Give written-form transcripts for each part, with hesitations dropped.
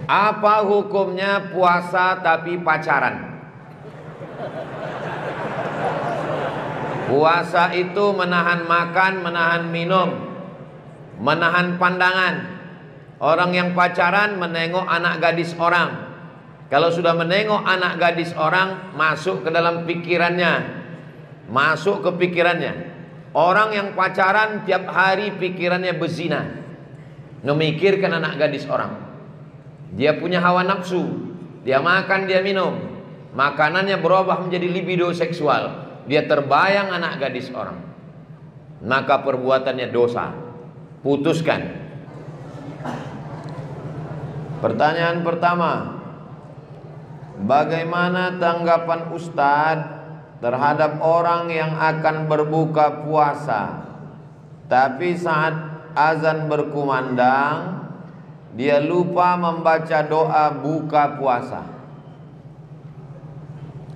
Apa hukumnya puasa tapi pacaran? Puasa itu menahan makan, menahan minum, menahan pandangan. Orang yang pacaran menengok anak gadis orang. Kalau sudah menengok anak gadis orang, masuk ke dalam pikirannya, masuk ke pikirannya. Orang yang pacaran tiap hari pikirannya berzina, memikirkan anak gadis orang. Dia punya hawa nafsu, dia makan, dia minum, makanannya berubah menjadi libido seksual. Dia terbayang anak gadis orang, maka perbuatannya dosa. Putuskan. Pertanyaan pertama, bagaimana tanggapan Ustadz terhadap orang yang akan berbuka puasa, tapi saat azan berkumandang dia lupa membaca doa buka puasa?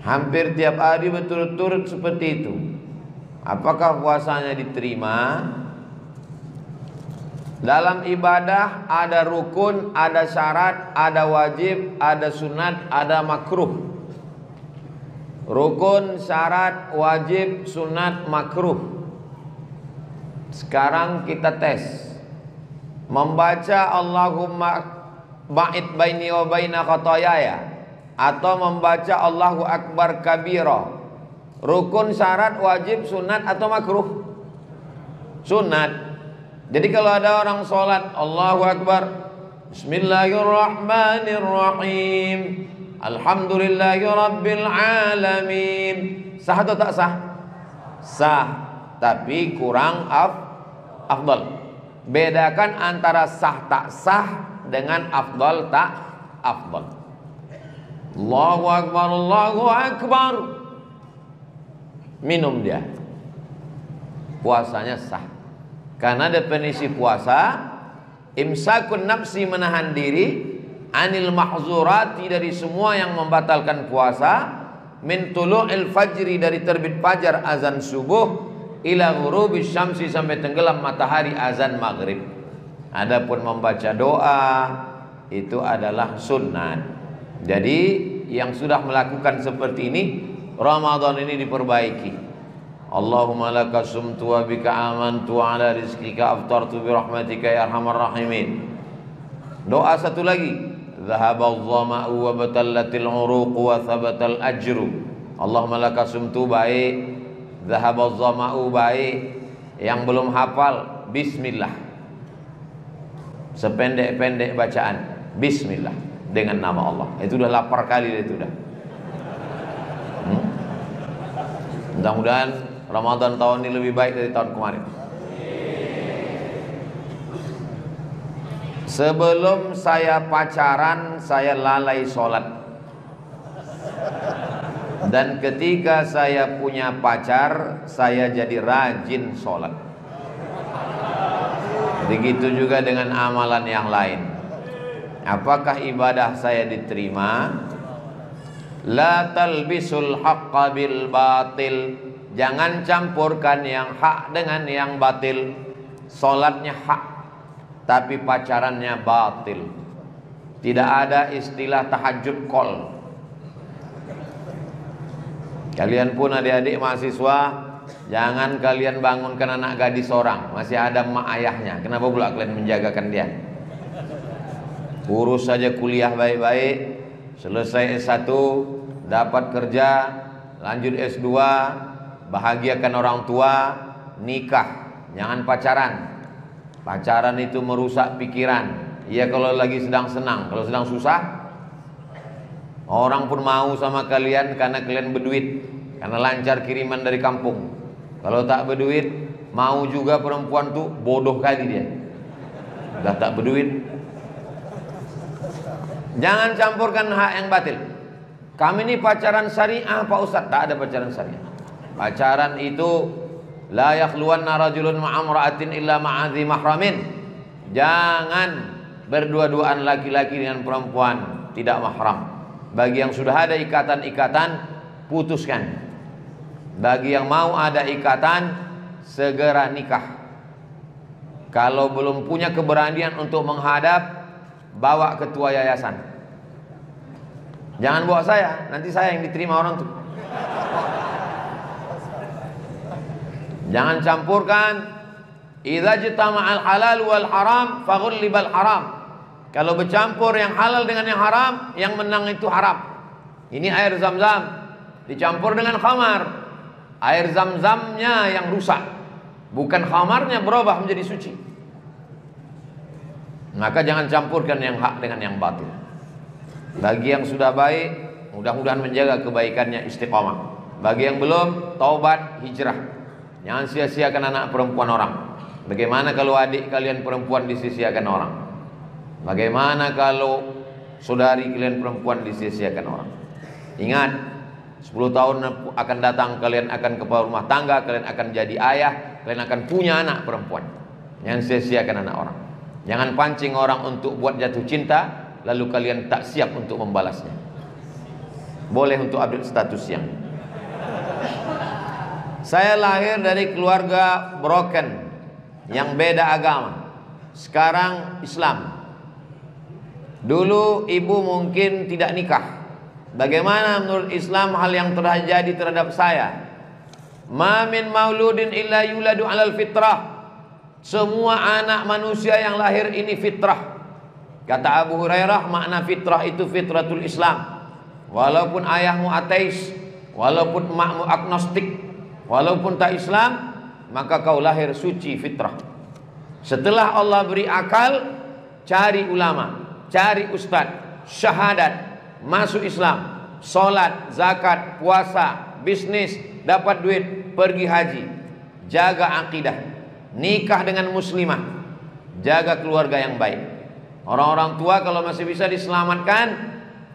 Hampir tiap hari berturut-turut seperti itu. Apakah puasanya diterima? Dalam ibadah ada rukun, ada syarat, ada wajib, ada sunat, ada makruh. Rukun, syarat, wajib, sunat, makruh. Sekarang kita tes. Membaca Allahumma ba'id baini wa baina khotoyaya, atau membaca Allahu Akbar kabira. Rukun, syarat, wajib, sunat atau makruh? Sunat. Jadi kalau ada orang sholat Allahu Akbar, Bismillahirrahmanirrahim, Alhamdulillahi Rabbil Alamin, sah atau tak sah? Sah, tapi kurang afdal. Bedakan antara sah tak sah dengan afdal tak afdal. Allahu Akbar, Allahu Akbar, minum dia, puasanya sah. Karena definisi puasa, imsakun nafsi, menahan diri, anil mahzurati, dari semua yang membatalkan puasa, min tulu'il fajri, dari terbit fajar azan subuh, ila ghurubis syamsi, sampai tenggelam matahari azan maghrib. Adapun membaca doa itu adalah sunnah. Jadi yang sudah melakukan seperti ini, Ramadan ini diperbaiki. Allahumma laka sumtu wa bika amantu wa ala rizkika aftartu bi rahmatika ya arhamar rahimin. Doa satu lagi, dhahabal dhama'u wa batallatil uruq wa thabatal ajru. Allahumma laka sumtu, baik. Dhahabal dhama'u, baik. Yang belum hafal, bismillah. Sependek-pendek bacaan, bismillah, dengan nama Allah. Itu udah lapar kali itu udah. Mudah-mudahan Ramadan tahun ini lebih baik dari tahun kemarin. Sebelum saya pacaran, saya lalai sholat. Dan ketika saya punya pacar, saya jadi rajin sholat. Begitu juga dengan amalan yang lain. Apakah ibadah saya diterima? La talbisul haqqa bil batil. Jangan campurkan yang hak dengan yang batil. Solatnya hak, tapi pacarannya batil. Tidak ada istilah tahajud kol. Kalian pun adik-adik mahasiswa, jangan kalian bangunkan anak gadis orang, masih ada mak ayahnya. Kenapa pula kalian menjagakan dia? Urus saja kuliah baik-baik, selesai S1, dapat kerja, lanjut S2, bahagiakan orang tua, nikah. Jangan pacaran. Pacaran itu merusak pikiran. Ya kalau lagi sedang senang, kalau sedang susah, orang pun mau sama kalian karena kalian berduit, karena lancar kiriman dari kampung. Kalau tak berduit, mau juga perempuan tuh bodoh kali dia. Udah tak berduit. Jangan campurkan hak yang batil. Kami ini pacaran syariah Pak Ustadz. Tak ada pacaran syariah. Pacaran itu la yakhluwanna rajulun ma'amra'atin illa ma'adhi mahramin. Jangan berdua-duaan laki-laki dengan perempuan tidak mahram. Bagi yang sudah ada ikatan-ikatan, putuskan. Bagi yang mau ada ikatan, segera nikah. Kalau belum punya keberanian untuk menghadap, bawa ketua yayasan. Jangan bawa saya, nanti saya yang diterima orang tuh. Jangan campurkan. Idza jitama'al halal wal haram faghulibal haram. Kalau bercampur yang halal dengan yang haram, yang menang itu haram. Ini air zam-zam dicampur dengan khamar. Air zam-zamnya yang rusak, bukan khamarnya berubah menjadi suci. Maka jangan campurkan yang hak dengan yang batil. Bagi yang sudah baik, mudah-mudahan menjaga kebaikannya, istiqamah. Bagi yang belum, taubat, hijrah. Jangan sia-siakan anak perempuan orang. Bagaimana kalau adik kalian perempuan disisiakan orang? Bagaimana kalau saudari kalian perempuan disisiakan orang? Ingat, 10 tahun akan datang kalian akan kepala rumah tangga, kalian akan jadi ayah, kalian akan punya anak perempuan. Jangan sia-siakan anak orang. Jangan pancing orang untuk buat jatuh cinta, lalu kalian tak siap untuk membalasnya. Boleh untuk update status yang. Saya lahir dari keluarga broken, yang beda agama. Sekarang Islam. Dulu ibu mungkin tidak nikah. Bagaimana menurut Islam hal yang terjadi terhadap saya? Ma min mauludin illa yuladu alal fitrah. Semua anak manusia yang lahir ini fitrah. Kata Abu Hurairah, makna fitrah itu fitratul Islam. Walaupun ayahmu ateis, walaupun emakmu agnostik, walaupun tak Islam, maka kau lahir suci fitrah. Setelah Allah beri akal, cari ulama, cari ustad, syahadat, masuk Islam, sholat, zakat, puasa, bisnis, dapat duit, pergi haji, jaga akidah, nikah dengan muslimah, jaga keluarga yang baik. Orang-orang tua kalau masih bisa diselamatkan,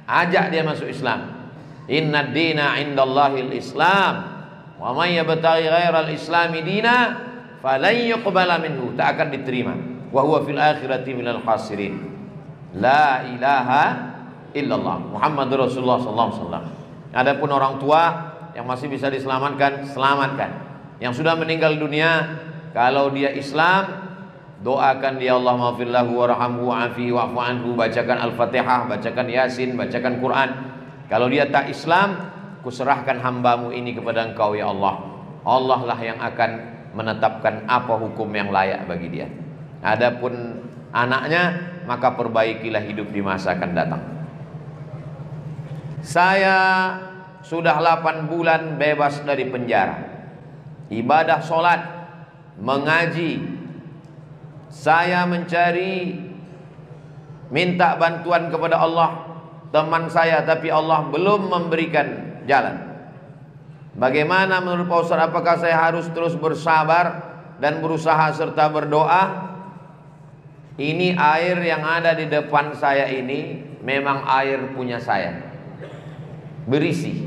ajak dia masuk Islam. Inna dina indallahil Islam, wa may yabtaghi ghairal islami dina falan yuqbala minhu, tak akan diterima. Wa huwa fil akhirati minal khasirin. La ilaha illallah Muhammadur Rasulullah sallallahu alaihi wasallam. Adapun orang tua yang masih bisa diselamatkan, selamatkan. Yang sudah meninggal dunia, kalau dia Islam, doakan dia, Allahumma ighfir lahu warhamhu wa'afihi wa'fu anhu, bacakan Al-Fatihah, bacakan Yasin, bacakan Quran. Kalau dia tak Islam, kuserahkan hambamu ini kepada engkau ya Allah. Allah lah yang akan menetapkan apa hukum yang layak bagi dia. Adapun anaknya, maka perbaikilah hidup di masa akan datang. Saya sudah 8 bulan bebas dari penjara. Ibadah sholat, mengaji. Saya mencari, minta bantuan kepada Allah, teman saya, tapi Allah belum memberikan jalan. Bagaimana menurut Pak Ustaz, apakah saya harus terus bersabar dan berusaha serta berdoa? Ini air yang ada di depan saya ini memang air punya saya, berisi.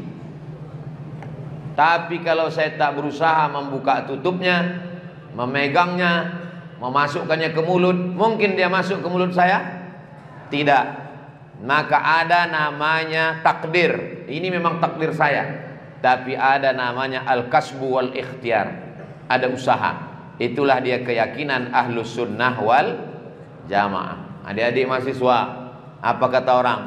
Tapi kalau saya tak berusaha membuka tutupnya, memegangnya, memasukkannya ke mulut, mungkin dia masuk ke mulut saya? Tidak. Maka ada namanya takdir. Ini memang takdir saya. Tapi ada namanya al-kasbu wal ikhtiar. Ada usaha. Itulah dia keyakinan ahlus sunnah wal jamaah. Adik-adik mahasiswa, apa kata orang?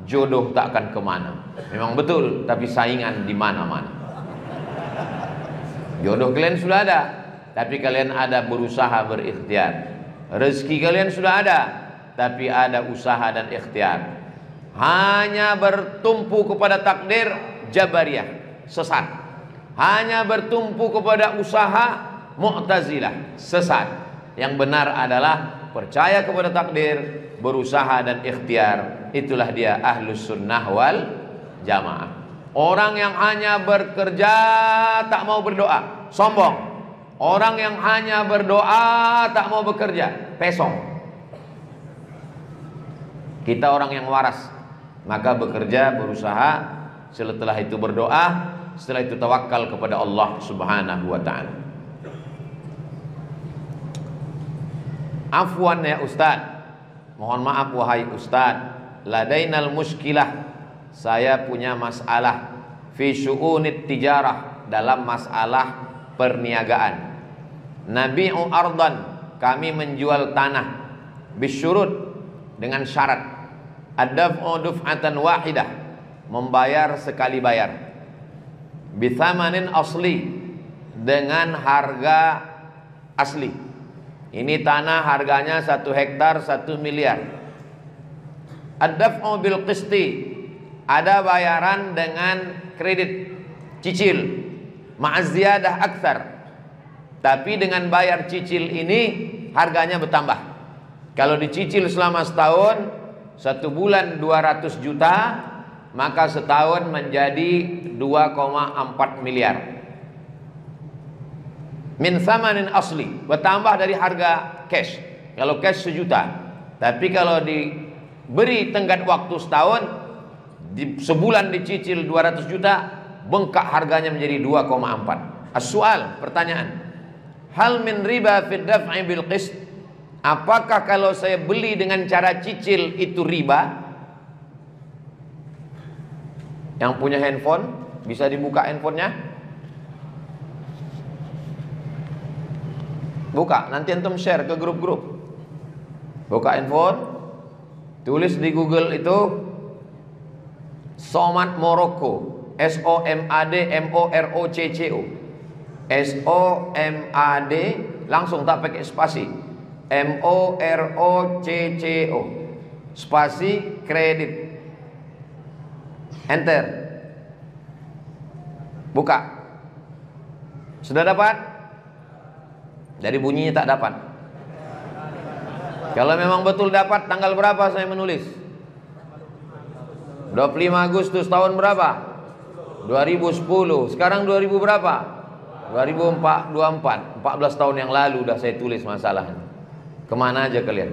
Jodoh tak akan kemana. Memang betul, tapi saingan di mana-mana. Jodoh kalian sudah ada, tapi kalian ada berusaha berikhtiar. Rezeki kalian sudah ada, tapi ada usaha dan ikhtiar. Hanya bertumpu kepada takdir, Jabariyah, sesat. Hanya bertumpu kepada usaha, Mu'tazilah, sesat. Yang benar adalah percaya kepada takdir, berusaha dan ikhtiar. Itulah dia ahlus sunnah wal jamaah. Orang yang hanya bekerja tak mau berdoa, sombong. Orang yang hanya berdoa tak mau bekerja, pesong. Kita orang yang waras, maka bekerja, berusaha, setelah itu berdoa, setelah itu tawakal kepada Allah Subhanahu wa ta'ala. Afwan ya Ustaz, mohon maaf wahai Ustaz, ladainal muskilah, saya punya masalah fi syu'unit tijarah, dalam masalah perniagaan. Nabi'u ardan, kami menjual tanah, bisyurut, dengan syarat ad-daf'u duf'atan wahidah, membayar sekali bayar, bithamanin asli, dengan harga asli. Ini tanah harganya 1 hektar 1 miliar. Ad-daf'u bil qisti, ada bayaran dengan kredit cicil, ma'aziyadah aktsar, tapi dengan bayar cicil ini harganya bertambah. Kalau dicicil selama setahun, 1 bulan 200 juta, maka setahun menjadi 2,4 miliar. Min thamanin asli, bertambah dari harga cash. Kalau cash 1 juta, tapi kalau diberi tenggat waktu setahun, sebulan dicicil 200 juta, bengkak harganya menjadi 2,4. As-soal, pertanyaan, hal min riba fid daf'i bil qist, apakah kalau saya beli dengan cara cicil itu riba? Yang punya handphone bisa dibuka handphonenya, buka, nanti antum share ke grup-grup. Buka handphone, tulis di Google itu Somad Morocco, SOMAD MOROCCO, SOMAD, langsung tak pakai spasi, MOROCCO, spasi kredit, enter, buka. Sudah dapat? Dari bunyinya tak dapat. Kalau memang betul dapat, tanggal berapa saya menulis? 25 Agustus tahun berapa? 2010. Sekarang 2000 berapa? 2024. 14 tahun yang lalu udah saya tulis masalahnya. Kemana aja kalian?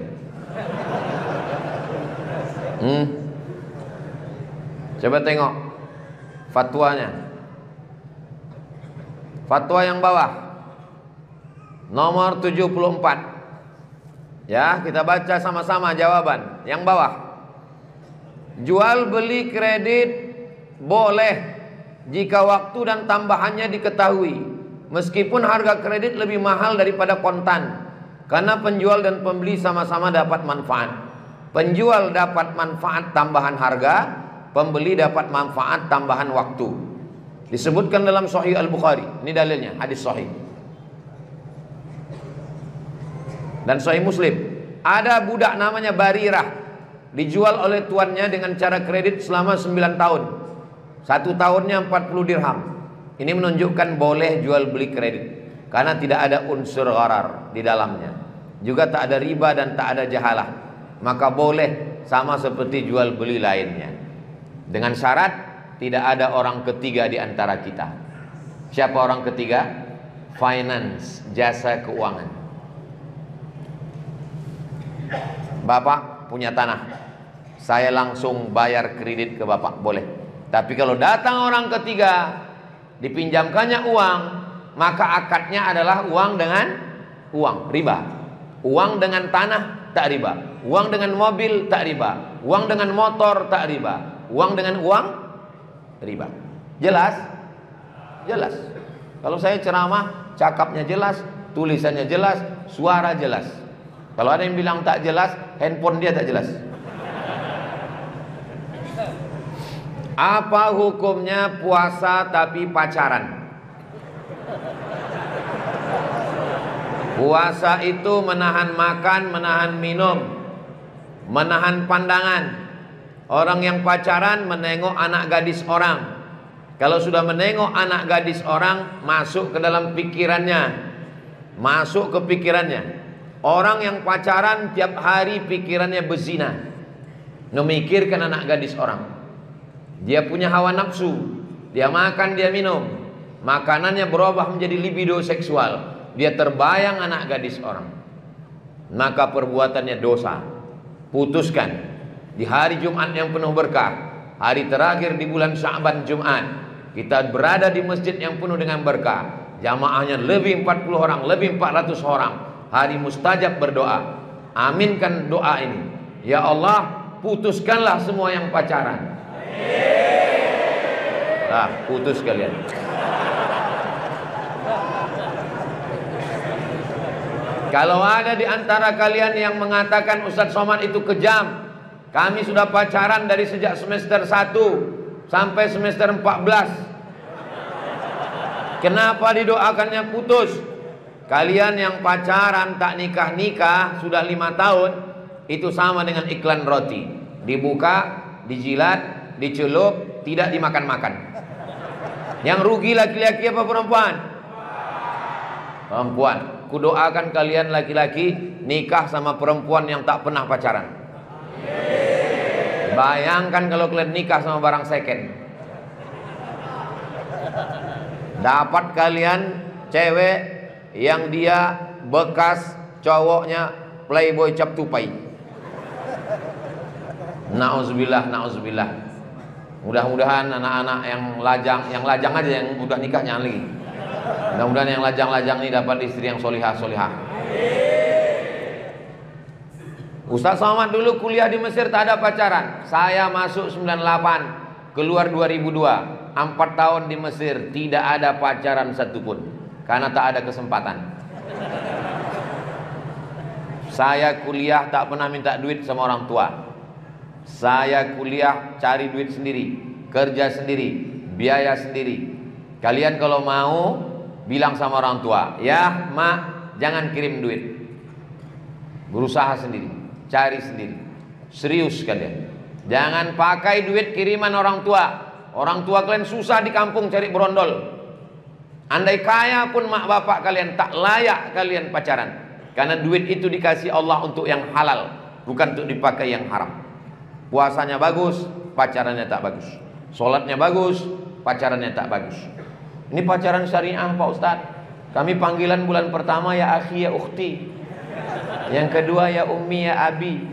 Coba tengok fatwanya. Fatwa yang bawah, nomor 74. Ya, kita baca sama-sama jawaban. Yang bawah, jual beli kredit boleh jika waktu dan tambahannya diketahui, meskipun harga kredit lebih mahal daripada kontan, karena penjual dan pembeli sama-sama dapat manfaat. Penjual dapat manfaat tambahan harga, pembeli dapat manfaat tambahan waktu. Disebutkan dalam Sahih Al-Bukhari. Ini dalilnya, hadis sahih. Dan Sahih Muslim, ada budak namanya Barirah, dijual oleh tuannya dengan cara kredit selama 9 tahun. 1 tahunnya 40 dirham. Ini menunjukkan boleh jual beli kredit, karena tidak ada unsur gharar di dalamnya. Juga tak ada riba dan tak ada jahalah. Maka boleh sama seperti jual beli lainnya. Dengan syarat tidak ada orang ketiga di antara kita. Siapa orang ketiga? Finance, jasa keuangan. Bapak punya tanah, saya langsung bayar kredit ke bapak, boleh. Tapi kalau datang orang ketiga, dipinjamkannya uang, maka akadnya adalah uang dengan uang, riba. Uang dengan tanah tak riba, uang dengan mobil tak riba, uang dengan motor tak riba, uang dengan uang riba. Jelas? Jelas. Kalau saya ceramah, cakapnya jelas, tulisannya jelas, suara jelas. Kalau ada yang bilang tak jelas, handphone dia tak jelas. Apa hukumnya puasa tapi pacaran? Puasa itu menahan makan, menahan minum, menahan pandangan. Orang yang pacaran menengok anak gadis orang. Kalau sudah menengok anak gadis orang, masuk ke dalam pikirannya, masuk ke pikirannya. Orang yang pacaran tiap hari pikirannya berzina, memikirkan anak gadis orang. Dia punya hawa nafsu, dia makan, dia minum, makanannya berubah menjadi libido seksual. Dia terbayang anak gadis orang, maka perbuatannya dosa. Putuskan di hari Jumat yang penuh berkah, hari terakhir di bulan Sya'ban, Jumat, kita berada di masjid yang penuh dengan berkah. Jamaahnya lebih 40 orang, lebih 400 orang. Hari mustajab berdoa. Aminkan doa ini. Ya Allah, putuskanlah semua yang pacaran. Nah, putus kalian. Kalau ada di antara kalian yang mengatakan Ustadz Somad itu kejam, kami sudah pacaran dari sejak semester 1 sampai semester 14. Kenapa didoakannya putus? Kalian yang pacaran tak nikah-nikah sudah 5 tahun, itu sama dengan iklan roti. Dibuka, dijilat, dicelup, tidak dimakan-makan. Yang rugi laki-laki apa perempuan? Perempuan. Kudoakan kalian laki-laki nikah sama perempuan yang tak pernah pacaran. Bayangkan kalau kalian nikah sama barang second. Dapat kalian cewek yang dia bekas cowoknya playboy cap tupai. Nauzubillah, nauzubillah. Mudah-mudahan anak-anak yang lajang aja yang udah nikah jangan lagi. Mudah-mudahan yang lajang-lajang ini dapat istri yang solihah-solihah. Ustaz Somad dulu kuliah di Mesir tak ada pacaran. Saya masuk 98, keluar 2002. 4 tahun di Mesir tidak ada pacaran satupun, karena tak ada kesempatan. Saya kuliah tak pernah minta duit sama orang tua. Saya kuliah cari duit sendiri, kerja sendiri, biaya sendiri. Kalian kalau mau bilang sama orang tua, ya mak jangan kirim duit, berusaha sendiri, cari sendiri. Serius kalian, jangan pakai duit kiriman orang tua. Orang tua kalian susah di kampung cari berondol. Andai kaya pun mak bapak kalian tak layak kalian pacaran, karena duit itu dikasih Allah untuk yang halal, bukan untuk dipakai yang haram. Puasanya bagus, pacarannya tak bagus. Sholatnya bagus, pacarannya tak bagus. Ini pacaran syariah Pak Ustadz. Kami panggilan bulan pertama ya akhi ya ukhti, yang kedua ya ummi ya abi,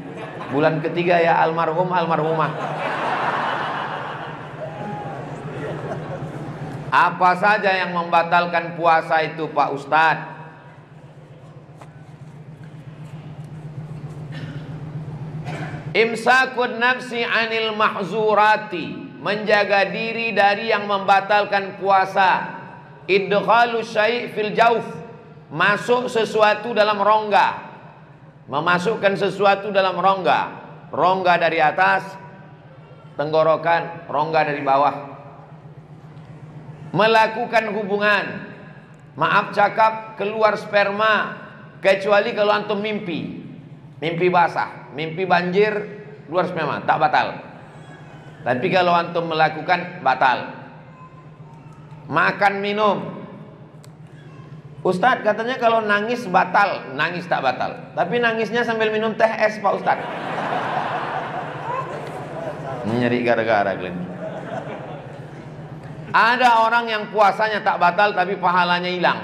bulan ketiga ya almarhum almarhumah. Apa saja yang membatalkan puasa itu Pak Ustadz? Imsakun nafsi anil mahzurati, menjaga diri dari yang membatalkan puasa. Idkhalu syai' fil jauf, masuk sesuatu dalam rongga, memasukkan sesuatu dalam rongga. Rongga dari atas, tenggorokan, rongga dari bawah. Melakukan hubungan, maaf cakap, keluar sperma, kecuali kalau antum mimpi, mimpi basah, mimpi banjir, keluar sperma, tak batal. Tapi kalau antum melakukan, batal. Makan minum, Ustadz katanya kalau nangis batal. Nangis tak batal, tapi nangisnya sambil minum teh es Pak Ustadz. Nyari gara-gara kalian. Ada orang yang puasanya tak batal tapi pahalanya hilang.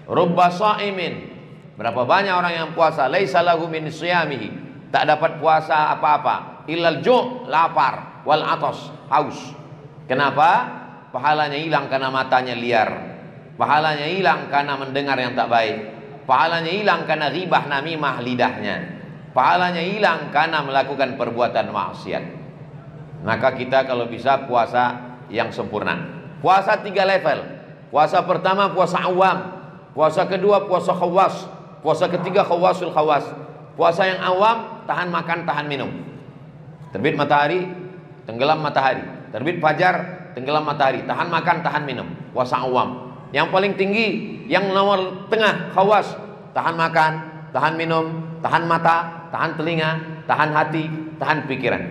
Rubba sha'imin, berapa banyak orang yang puasa laisa lahu min siyamihi, tak dapat puasa apa-apa, illal ju', lapar, wal atas, haus. Kenapa? Pahalanya hilang karena matanya liar, pahalanya hilang karena mendengar yang tak baik, pahalanya hilang karena ghibah namimah lidahnya, pahalanya hilang karena melakukan perbuatan maksiat. Maka kita kalau bisa puasa yang sempurna. Puasa 3 level. Puasa pertama puasa awam, puasa kedua puasa khawas, puasa ketiga khawasul khawas. Puasa yang awam tahan makan tahan minum. Terbit matahari, tenggelam matahari. Terbit fajar, tenggelam matahari, tahan makan tahan minum. Puasa awam. Yang paling tinggi yang nomor tengah khawas, tahan makan, tahan minum, tahan mata, tahan telinga, tahan hati, tahan pikiran.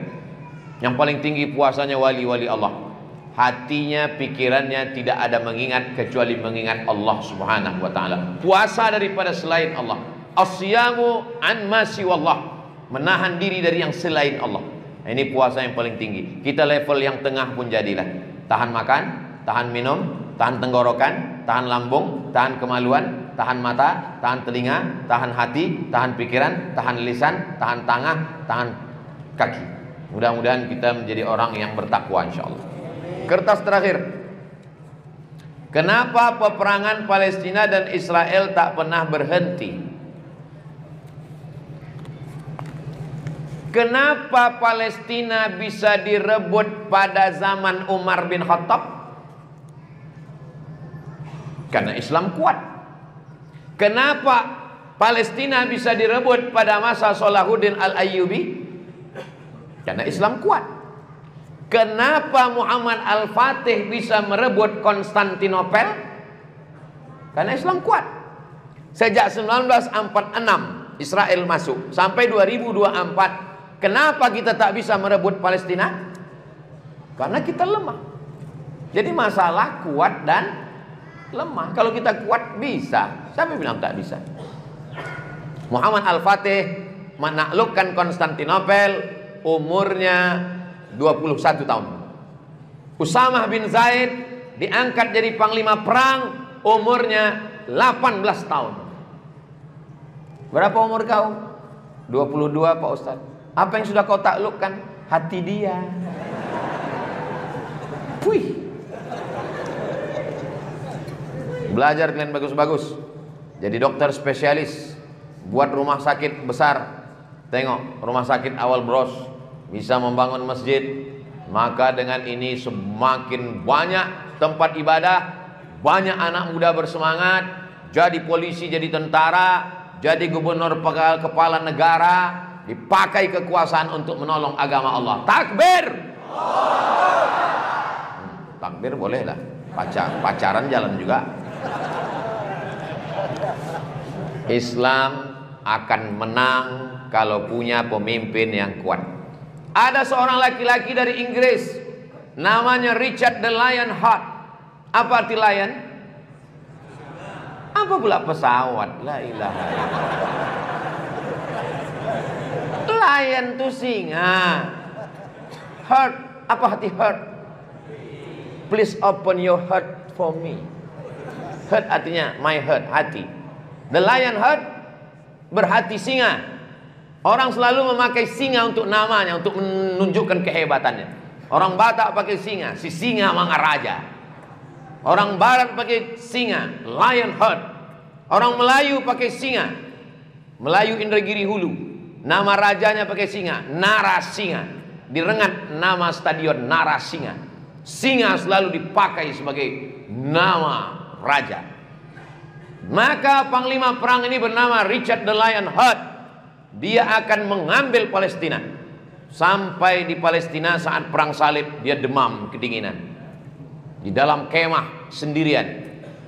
Yang paling tinggi puasanya wali-wali Allah. Hatinya, pikirannya tidak ada mengingat kecuali mengingat Allah Subhanahu wa taala. Puasa daripada selain Allah. Asyamu an ma siwallah, menahan diri dari yang selain Allah. Ini puasa yang paling tinggi. Kita level yang tengah pun jadilah. Tahan makan, tahan minum, tahan tenggorokan, tahan lambung, tahan kemaluan, tahan mata, tahan telinga, tahan hati, tahan pikiran, tahan lisan, tahan tangan, tahan kaki. Mudah-mudahan kita menjadi orang yang bertakwa insyaallah. Kertas terakhir. Kenapa peperangan Palestina dan Israel tak pernah berhenti? Kenapa Palestina bisa direbut pada zaman Umar bin Khattab? Karena Islam kuat. Kenapa Palestina bisa direbut pada masa Salahuddin Al-Ayyubi? Karena Islam kuat. Kenapa Muhammad Al-Fatih bisa merebut Konstantinopel? Karena Islam kuat. Sejak 1946 Israel masuk sampai 2024, kenapa kita tak bisa merebut Palestina? Karena kita lemah. Jadi masalah kuat dan lemah. Kalau kita kuat bisa. Siapa bilang tak bisa? Muhammad Al-Fatih menaklukkan Konstantinopel umurnya 21 tahun. Usamah bin Zaid diangkat jadi panglima perang umurnya 18 tahun. Berapa umur kau? 22 Pak Ustaz. Apa yang sudah kau taklukkan? Hati dia. Puih. Belajar kalian bagus-bagus. Jadi dokter spesialis. Buat rumah sakit besar. Tengok, rumah sakit Awal Bros bisa membangun masjid. Maka dengan ini semakin banyak tempat ibadah, banyak anak muda bersemangat, jadi polisi, jadi tentara, jadi gubernur, kepala negara, dipakai kekuasaan untuk menolong agama Allah. Takbir. Takbir boleh lah. Pacaran jalan juga. Islam akan menang kalau punya pemimpin yang kuat. Ada seorang laki-laki dari Inggris, namanya Richard the Lionheart. Apa arti lion? Apa pula pesawat? La ilaha illallah. Lion itu singa. Heart, apa hati heart? Please open your heart for me. Heart artinya my heart, hati. The Lionheart berhati singa. Orang selalu memakai singa untuk namanya, untuk menunjukkan kehebatannya. Orang Batak pakai singa, si singa Mangaraja. Orang Barat pakai singa, Lionheart. Orang Melayu pakai singa, Melayu Indragiri Hulu. Nama rajanya pakai singa, Narasinga. Direngat nama stadion Narasinga. Singa selalu dipakai sebagai nama raja. Maka panglima perang ini bernama Richard the Lionheart. Dia akan mengambil Palestina. Sampai di Palestina saat perang salib, dia demam, kedinginan. Di dalam kemah sendirian,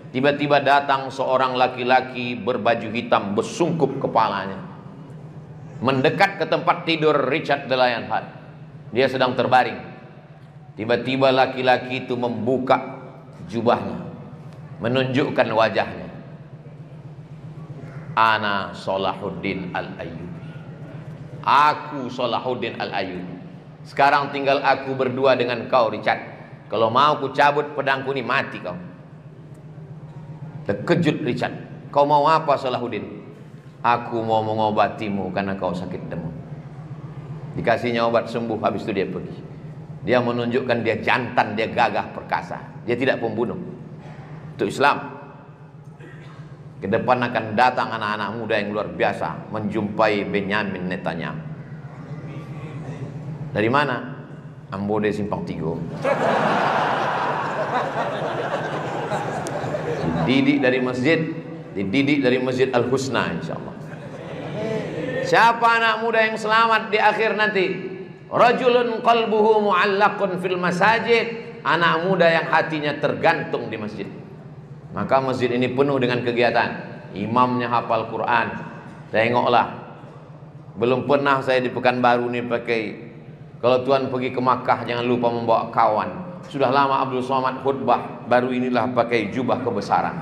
tiba-tiba datang seorang laki-laki berbaju hitam, bersungkup kepalanya, mendekat ke tempat tidur Richard the Lionheart. Dia sedang terbaring. Tiba-tiba laki-laki itu membuka jubahnya, menunjukkan wajahnya. Ana Salahuddin Al-Ayyubi. Aku Salahuddin Al-Ayyubi. Sekarang tinggal aku berdua dengan kau, Richard. Kalau mau ku cabut pedangku ini, mati kau. Terkejut Richard. Kau mau apa Salahuddin? Aku mau mengobatimu karena kau sakit demam. Dikasihnya obat, sembuh. Habis itu dia pergi. Dia menunjukkan dia jantan, dia gagah perkasa. Dia tidak pembunuh. Itu Islam. Ke depan akan datang anak-anak muda yang luar biasa menjumpai Benyamin Netanyahu. Dari mana? Ambode Simpang Tigo. Dididik dari Masjid Al-Husna, insyaallah. Siapa anak muda yang selamat di akhir nanti? Rajulun qalbuhu mu'allaqun fil masajid. Anak muda yang hatinya tergantung di masjid. Maka masjid ini penuh dengan kegiatan. Imamnya hafal Quran. Tengoklah. Belum pernah saya di Pekanbaru ini pakai. Kalau Tuhan pergi ke Makkah, jangan lupa membawa kawan. Sudah lama Abdul Somad khutbah, baru inilah pakai jubah kebesaran.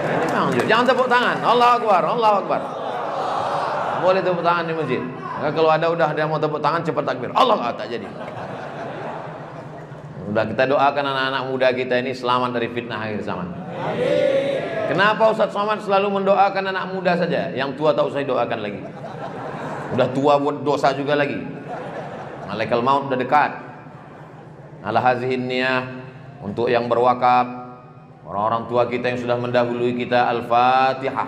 Ini memang jubah. Jangan tepuk tangan. Allahu Akbar, Allahu Akbar. Boleh tepuk tangan di masjid. Maka kalau udah ada mau tepuk tangan, cepat takbir. Allah, tak jadi. Udah, kita doakan anak-anak muda kita ini selamat dari fitnah akhir zaman. Kenapa Ustaz Somad selalu mendoakan anak muda saja? Yang tua tak usah doakan lagi. Udah tua buat dosa juga lagi. Malaikal maut udah dekat. Ala hazihin niyah untuk yang berwakaf, orang-orang tua kita yang sudah mendahului kita. Al-Fatihah.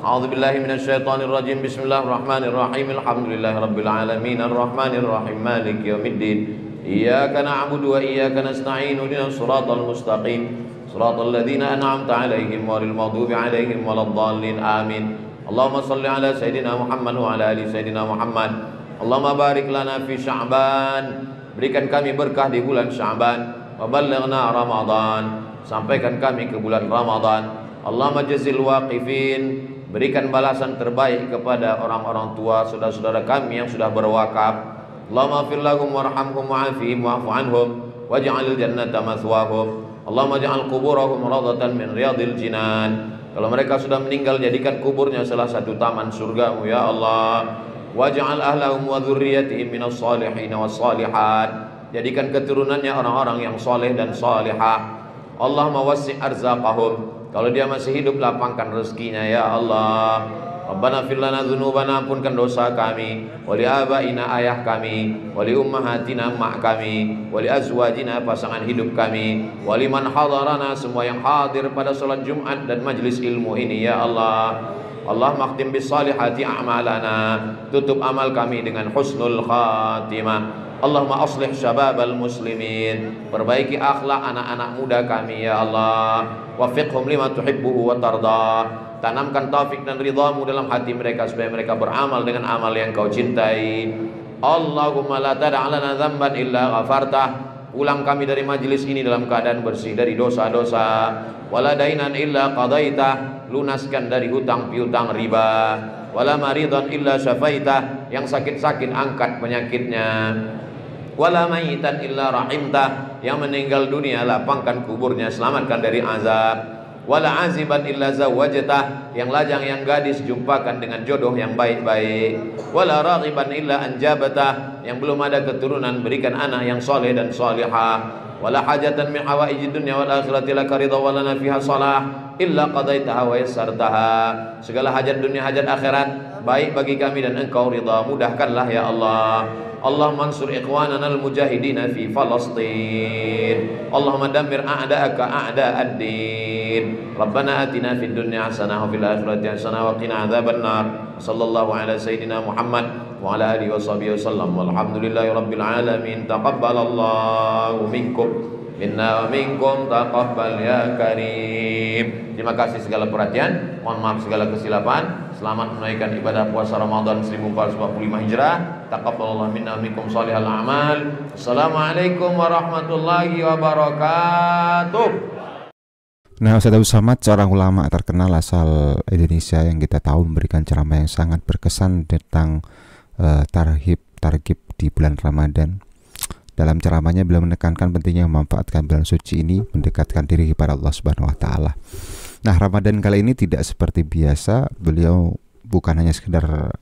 A'udzubillahi minasyaitonirrajim. Bismillahirrahmanirrahim. Alhamdulillahirabbil alamin arrahmanirrahim maliki yaumiddin. Iyyaka na'budu wa iyyaka nasta'in ihdinas siratal mustaqim Shiratal ladzina an'amta 'alaihim ghairil maghdubi 'alaihim waladdallin. Amin. Allahumma shalli ala sayidina Muhammad wa ala ali sayidina Muhammad. Allahumma barik lana fi Sya'ban. Berikan kami berkah di bulan Sya'ban. Wa ballighna Ramadan. Sampaikan kami ke bulan Ramadan. Allahumma jazil waqifin. Berikan balasan terbaik kepada orang-orang tua saudara-saudara kami yang sudah berwakaf. Allahumma fir lahum warhamhum wa'afihim wa'fu anhum waj'alil jannata mathwahum. Allahumma ja'al kuburahum radatan min riyadil jinan. Kalau mereka sudah meninggal, jadikan kuburnya salah satu taman surgamu ya Allah. Waj'al ahlahum wa dzurriyyatihim minas salihin was salihat. Jadikan keturunannya orang-orang yang soleh dan salihah. Allahumma wassi' arzaqahum. Kalau dia masih hidup, lapangkan rezekinya ya Allah. Rabbana fir lana dzunubana, ampunkan dosa kami, wali abaina, ayah kami, wali ummahatina, mak kami, wali azwajina, pasangan hidup kami, wali man hadarana, semua yang hadir pada salat Jumat dan majlis ilmu ini ya Allah. Allah makhtim bis salihati a'malana, tutup amal kami dengan husnul khatimah. Allahumma aslih syababal muslimin, perbaiki akhlak anak-anak muda kami ya Allah. Wafiqhum lima tuhibbuhu wa tardah. Tanamkan taufik dan ridhamu dalam hati mereka supaya mereka beramal dengan amal yang kau cintai. Allahumma la tada' lana dzamban illa ghafartah. Pulang kami dari majlis ini dalam keadaan bersih dari dosa-dosa. Wala dainan illa qadaitah. Lunaskan dari hutang piutang riba. Wala maridan illa syafaitah. Yang sakit-sakit angkat penyakitnya. Wala mayitan illa rahimtah. Yang meninggal dunia lapangkan kuburnya, selamatkan dari azab. Wala aziban illa zawwajtah. Yang lajang yang gadis jumpakan dengan jodoh yang baik-baik. Wala raghiban illa anjabatah. Yang belum ada keturunan berikan anak yang soleh dan solihah. Wala hajatan min hawaijid dunya wal akhirati laka ridha wa lana fiha salah illa qadaitaha wa yassartaha. Segala hajat dunia hajat akhirat baik bagi kami dan engkau ridha, mudahkanlah ya Allah. Allahumma ansur ikhwanana al-mujahidina fi Falastin. Allahumma dammir a'da'aka a'da'ad-din. Rabbana atina fid dunya hasanah wa fil akhirati hasanah wa qina adzabannar. Sallallahu ala sayyidina Muhammad wa ala alihi washabihi wasallam. Walhamdulillahi rabbil alamin. Taqabbalallahu minkum minna wa minkum taqabbal ya karim. Terima kasih segala perhatian. Mohon maaf segala kesilapan. Selamat menunaikan ibadah puasa Ramadan 1445 Hijrah. Taqabbalallahu minna wa minkum shalihal a'mal. Assalamualaikum warahmatullahi wabarakatuh. Nah, Ustaz Abu Samad, seorang ulama terkenal asal Indonesia yang kita tahu memberikan ceramah yang sangat berkesan tentang targhib di bulan Ramadan. Dalam ceramahnya beliau menekankan pentingnya memanfaatkan bulan suci ini mendekatkan diri kepada Allah Subhanahu wa taala. Nah, Ramadan kali ini tidak seperti biasa. Beliau bukan hanya sekedar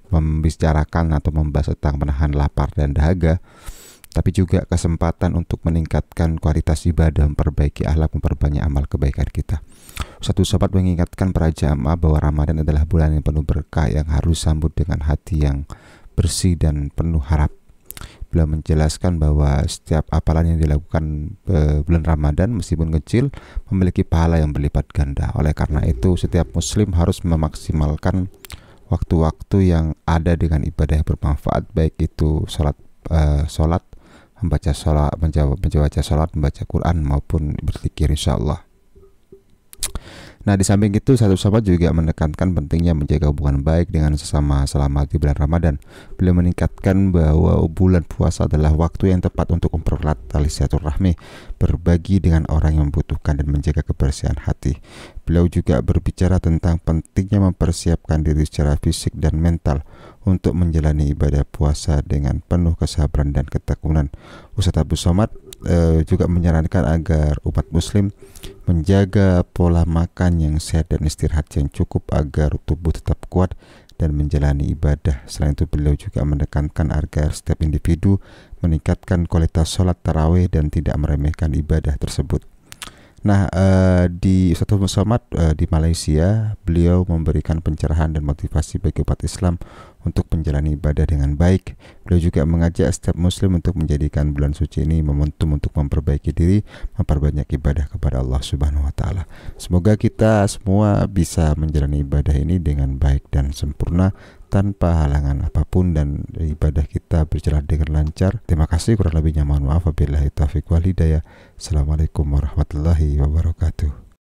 membicarakan atau membahas tentang menahan lapar dan dahaga, tapi juga kesempatan untuk meningkatkan kualitas ibadah, memperbaiki akhlak, memperbanyak amal kebaikan kita. Satu sahabat mengingatkan para jamaah bahwa Ramadan adalah bulan yang penuh berkah yang harus sambut dengan hati yang bersih dan penuh harap. Beliau menjelaskan bahwa setiap amalan yang dilakukan bulan Ramadan meskipun kecil memiliki pahala yang berlipat ganda. Oleh karena itu setiap muslim harus memaksimalkan waktu-waktu yang ada dengan ibadah yang bermanfaat, baik itu sholat, membaca sholat, membaca Quran maupun berzikir insyaallah. Nah, di samping itu satu sahabat juga menekankan pentingnya menjaga hubungan baik dengan sesama selama di bulan Ramadan. Beliau meningkatkan bahwa bulan puasa adalah waktu yang tepat untuk mempererat tali silaturahmi, berbagi dengan orang yang membutuhkan dan menjaga kebersihan hati. Beliau juga berbicara tentang pentingnya mempersiapkan diri secara fisik dan mental untuk menjalani ibadah puasa dengan penuh kesabaran dan ketekunan. Ustaz Abu Samad juga menyarankan agar umat muslim menjaga pola makan yang sehat dan istirahat yang cukup agar tubuh tetap kuat dan menjalani ibadah. Selain itu beliau juga menekankan agar setiap individu meningkatkan kualitas sholat tarawih dan tidak meremehkan ibadah tersebut. Nah, di Ustaz Abu Samad di Malaysia, beliau memberikan pencerahan dan motivasi bagi umat Islam untuk menjalani ibadah dengan baik. Beliau juga mengajak setiap muslim untuk menjadikan bulan suci ini momentum untuk memperbaiki diri, memperbanyak ibadah kepada Allah Subhanahu wa taala. Semoga kita semua bisa menjalani ibadah ini dengan baik dan sempurna tanpa halangan apapun dan ibadah kita berjalan dengan lancar. Terima kasih, kurang lebihnya mohon maaf. Wabillahi taufiq wal hidayah. Assalamualaikum warahmatullahi wabarakatuh.